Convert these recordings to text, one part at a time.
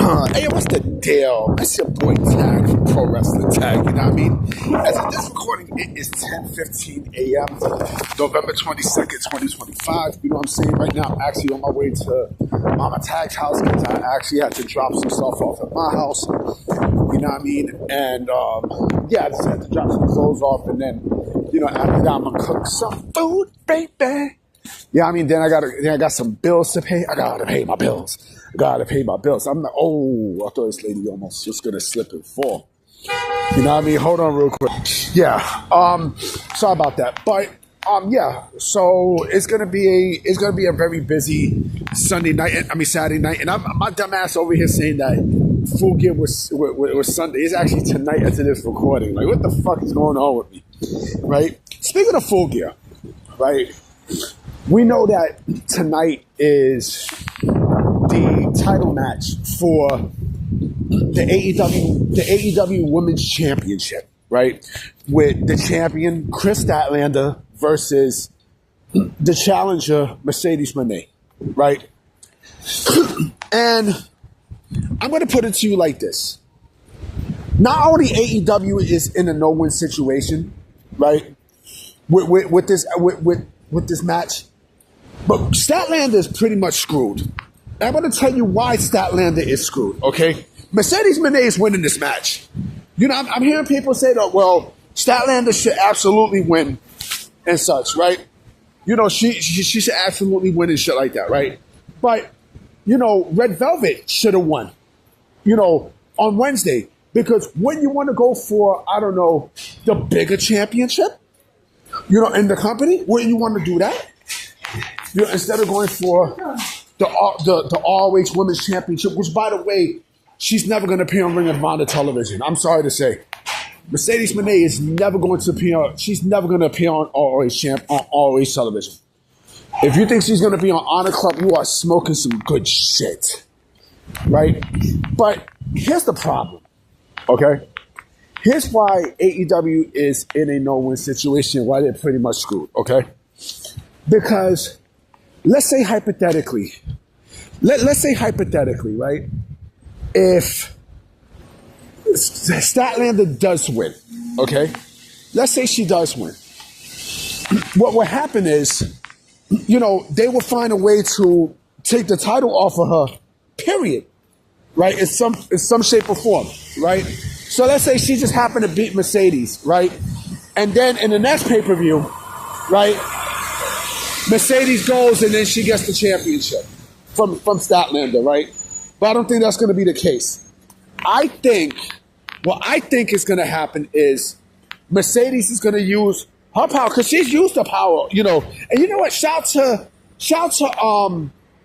Hey, what's the deal? It's your boy Tag from Pro Wrestling Tag, you know what I mean? As of this recording, it is 10:15 a.m., November 22nd, 2025. You know what I'm saying? Right now, I'm actually on my way to Mama Tag's house because I actually had to drop some stuff off at my house. You know what I mean? And, I just had to drop some clothes off, and then, after that, I'm going to cook some food, baby. Yeah, I mean, then I got some bills to pay. I gotta pay my bills. I'm like, I thought this lady almost just gonna slip and fall. You know what I mean? Hold on real quick. Yeah. Sorry about that. But so it's gonna be a very busy Saturday night. And my dumb ass over here saying that Full Gear was Sunday. It's actually tonight after this recording. Like, what the fuck is going on with me? Right? Speaking of Full Gear, right? We know that tonight is the title match for the AEW Women's Championship, right? With the champion Kris Statlander versus the challenger Mercedes Mone, right? And I'm going to put it to you like this: not only AEW is in a no-win situation, right? With this match. But Statlander is pretty much screwed. And I'm going to tell you why Statlander is screwed, okay? Mercedes Mone is winning this match. I'm hearing people say that, well, Statlander should absolutely win and such, right? She should absolutely win and shit like that, right? But, Red Velvet should have won, on Wednesday. Because when you want to go for, I don't know, the bigger championship, in the company, wouldn't you want to do that? Instead of going for the always women's championship, which, by the way, she's never going to appear on Ring of Honor television. I'm sorry to say, Mercedes Mone is never going to appear. She's never going to appear on always television. If you think she's going to be on Honor Club, you are smoking some good shit, right? But here's the problem, okay? Here's why AEW is in a no-win situation, why they're pretty much screwed, okay? Because let's say hypothetically, right? If Statlander does win, okay? Let's say she does win. What will happen is, they will find a way to take the title off of her, period. Right? In some shape or form, right? So let's say she just happened to beat Mercedes, right? And then in the next pay-per-view, right? Mercedes goes and then she gets the championship from Statlander, right? But I don't think that's going to be the case. What I think is going to happen is Mercedes is going to use her power because she's used the power, And you know what? Shout to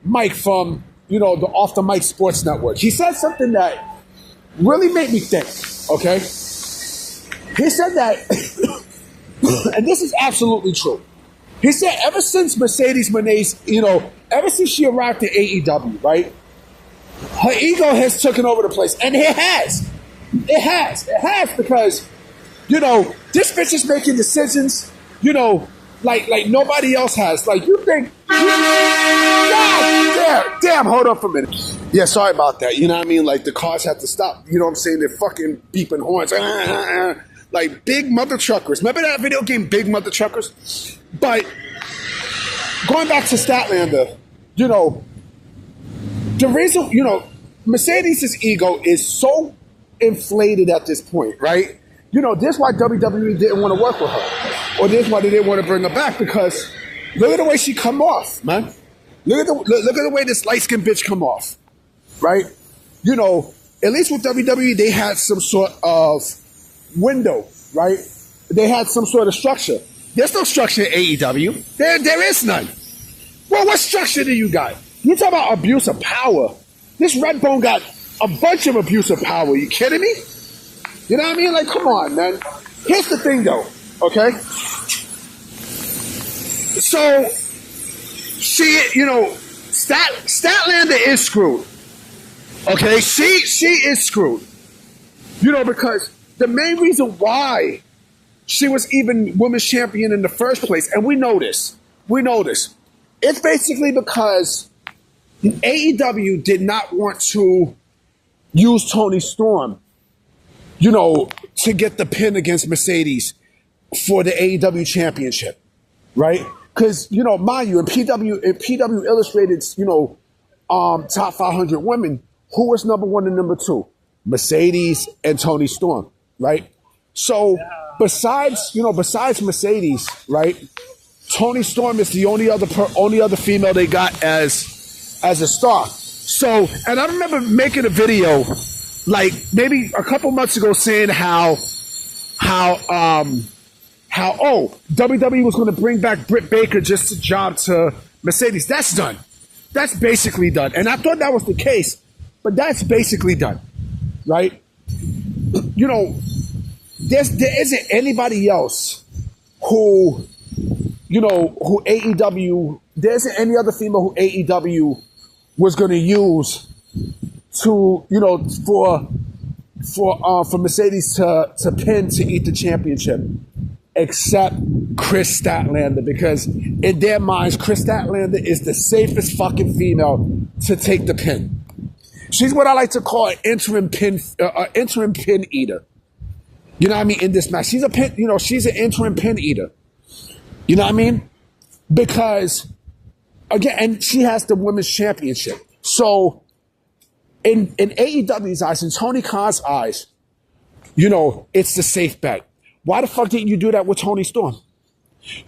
Mike from the Off the Mic Sports Network. He said something that really made me think. Okay, he said that, and this is absolutely true. He said ever since Mercedes Mone's, ever since she arrived at AEW, right, her ego has taken over the place. And it has because, this bitch is making decisions, like nobody else has. Like, you think, damn, hold up for a minute. Yeah, sorry about that. You know what I mean? Like, the cars have to stop. You know what I'm saying? They're fucking beeping horns. Like big mother truckers. Remember that video game, Big Mother Truckers? But going back to Statlander, the reason, Mercedes' ego is so inflated at this point, right? This is why WWE didn't want to work with her. Or this is why they didn't want to bring her back, because look at the way she come off, man. Look at the way this light-skinned bitch come off, right? At least with WWE, they had some sort of window, right? They had some sort of structure. There's no structure in AEW. There is none. Well, what structure do you got? You talk about abuse of power. This Redbone got a bunch of abuse of power. You kidding me? You know what I mean? Like, come on, man. Here's the thing, though, okay? So, Statlander is screwed. Okay? She is screwed. Because the main reason why she was even women's champion in the first place, and we know this, it's basically because AEW did not want to use Toni Storm, to get the pin against Mercedes for the AEW championship, right? Because, mind you, in PW Illustrated's, top 500 women, who was number one and number two? Mercedes and Toni Storm, right? So besides Mercedes, right? Toni Storm is the only other female they got as a star. So, and I remember making a video like maybe a couple months ago saying how WWE was going to bring back Britt Baker just to job to Mercedes. That's done. That's basically done. And I thought that was the case, but that's basically done, right? There isn't anybody else who AEW, there isn't any other female who AEW was going to use to, for Mercedes to pin to eat the championship, except Kris Statlander, because in their minds, Kris Statlander is the safest fucking female to take the pin. She's what I like to call an interim pin eater. You know what I mean? In this match, she's she's an interim pin eater. You know what I mean? Because again, and she has the women's championship. So in AEW's eyes, in Tony Khan's eyes, it's the safe bet. Why the fuck didn't you do that with Toni Storm?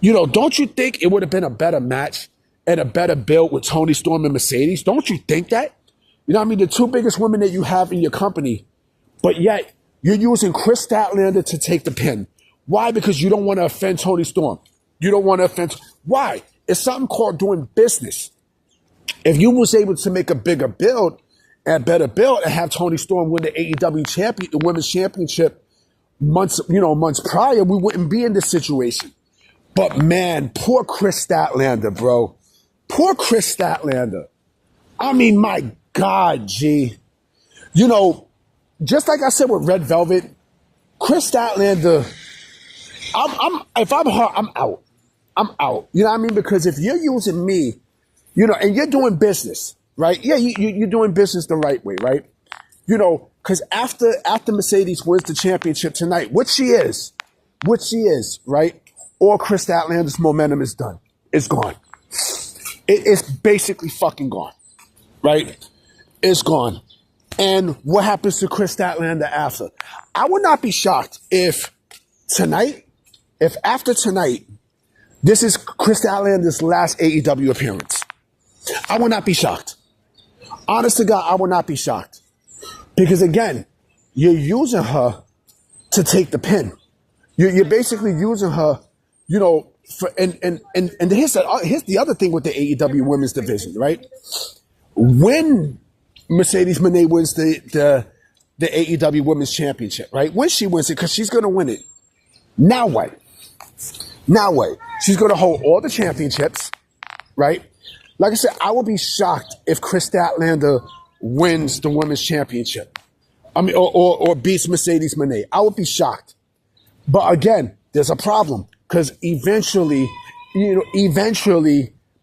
Don't you think it would have been a better match and a better build with Toni Storm and Mercedes? Don't you think that? You know what I mean? The two biggest women that you have in your company, but yet you're using Kris Statlander to take the pin. Why? Because you don't want to offend Toni Storm. You don't want to offend. Why? It's something called doing business. If you was able to make a bigger build and better build and have Toni Storm win the AEW the women's championship months prior, we wouldn't be in this situation. But man, poor Kris Statlander, bro. Poor Kris Statlander. I mean, my God, G. Just like I said with Red Velvet, Kris Statlander, if I'm her, I'm out. I'm out. You know what I mean? Because if you're using me, and you're doing business, right? Yeah, you're doing business the right way, right? Because after Mercedes wins the championship tonight, which she is, right? All Kris Statlander's momentum is done. It's gone. It's basically fucking gone, right? It's gone. And what happens to Kris Statlander after? I would not be shocked if after tonight, this is Kris Statlander's last AEW appearance. I would not be shocked. Honest to God, I would not be shocked. Because again, you're using her to take the pin. You're basically using her, and here's the other thing with the AEW women's division, right? When Mercedes Mone wins the AEW women's championship, right? When she wins it, because she's going to win it. Now what? She's going to hold all the championships, right? Like I said, I would be shocked if Kris Statlander wins the women's championship. I mean, or beats Mercedes Mone. I would be shocked. But again, there's a problem because eventually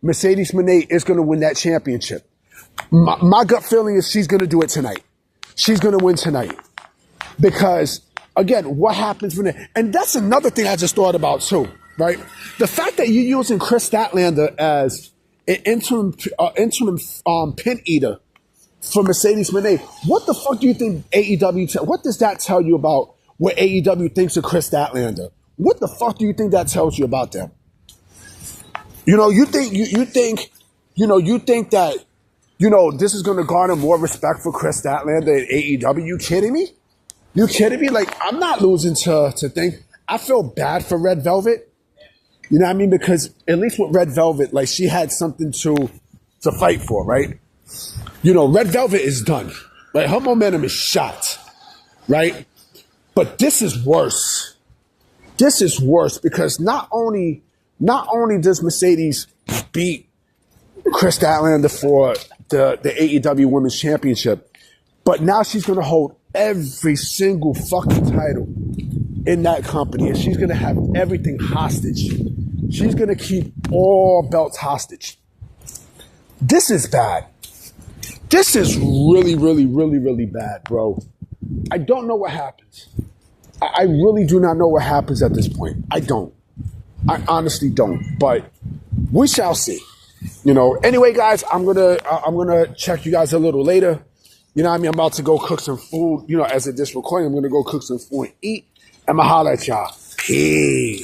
Mercedes Mone is going to win that championship. My gut feeling is she's going to do it tonight. She's going to win tonight. Because, again, what happens when and that's another thing I just thought about too, right? The fact that you're using Kris Statlander as an interim pin eater for Mercedes Mone, what the fuck do you think AEW, what does that tell you about what AEW thinks of Kris Statlander? What the fuck do you think that tells you about them? You think that, this is going to garner more respect for Kris Statlander than AEW? You kidding me? You kidding me? Like, I'm not losing to think. I feel bad for Red Velvet. You know what I mean? Because at least with Red Velvet, like, she had something to fight for, right? Red Velvet is done. Right? Her momentum is shot, right? But this is worse. This is worse because not only does Mercedes beat Kris Statlander for the AEW Women's Championship, but now she's going to hold every single fucking title in that company, and she's going to have everything hostage. She's going to keep all belts hostage. This is bad. This is really, really, really, really bad, bro. I don't know what happens. I really do not know what happens at this point. I don't. I honestly don't. But we shall see. Anyway, guys, I'm gonna check you guys a little later. You know what I mean? I'm about to go cook some food. As of this recording, I'm gonna go cook some food and eat. And I'ma holler at y'all. Peace.